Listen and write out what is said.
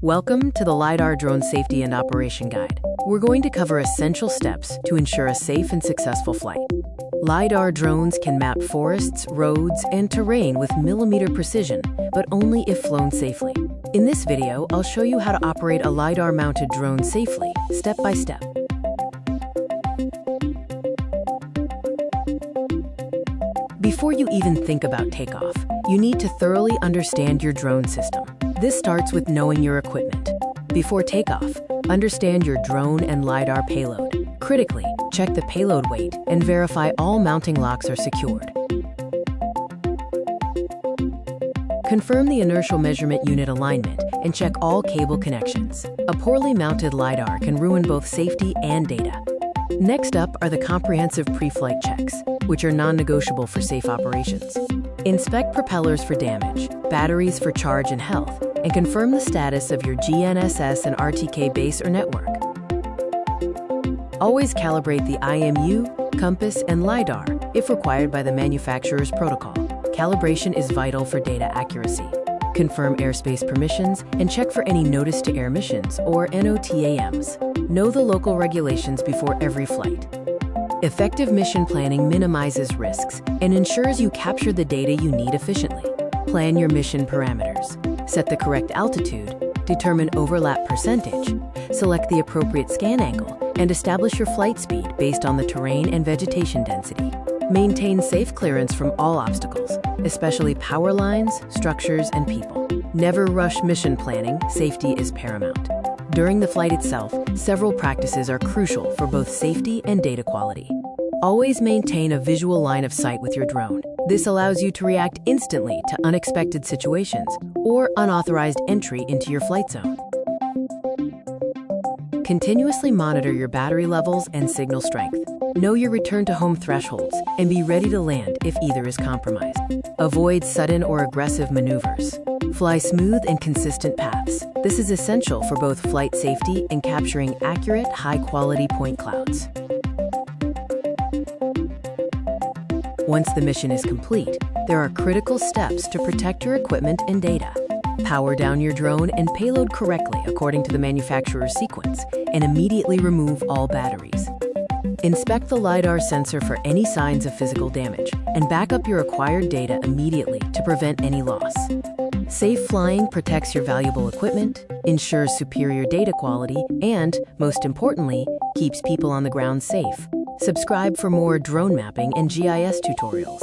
Welcome to the LiDAR Drone Safety and Operation Guide. We're going to cover essential steps to ensure a safe and successful flight. LiDAR drones can map forests, roads, and terrain with millimeter precision, but only if flown safely. In this video, I'll show you how to operate a LiDAR-mounted drone safely, step by step. Before you even think about takeoff, you need to thoroughly understand your drone system. This starts with knowing your equipment. Before takeoff, understand your drone and LiDAR payload. Critically, check the payload weight and verify all mounting locks are secured. Confirm the inertial measurement unit alignment and check all cable connections. A poorly mounted LiDAR can ruin both safety and data. Next up are the comprehensive pre-flight checks, which are non-negotiable for safe operations. Inspect propellers for damage, batteries for charge and health, and confirm the status of your GNSS and RTK base or network. Always calibrate the IMU, compass, and LiDAR if required by the manufacturer's protocol. Calibration is vital for data accuracy. Confirm airspace permissions and check for any notice to air missions or NOTAMs. Know the local regulations before every flight. Effective mission planning minimizes risks and ensures you capture the data you need efficiently. Plan your mission parameters. Set the correct altitude, determine overlap percentage, select the appropriate scan angle, and establish your flight speed based on the terrain and vegetation density. Maintain safe clearance from all obstacles, especially power lines, structures, and people. Never rush mission planning. Safety is paramount. During the flight itself, several practices are crucial for both safety and data quality. Always maintain a visual line of sight with your drone. This allows you to react instantly to unexpected situations or unauthorized entry into your flight zone. Continuously monitor your battery levels and signal strength. Know your return to home thresholds and be ready to land if either is compromised. Avoid sudden or aggressive maneuvers. Fly smooth and consistent paths. This is essential for both flight safety and capturing accurate, high-quality point clouds. Once the mission is complete, there are critical steps to protect your equipment and data. Power down your drone and payload correctly according to the manufacturer's sequence, and immediately remove all batteries. Inspect the LiDAR sensor for any signs of physical damage, and back up your acquired data immediately to prevent any loss. Safe flying protects your valuable equipment, ensures superior data quality, and, most importantly, keeps people on the ground safe. Subscribe for more drone mapping and GIS tutorials.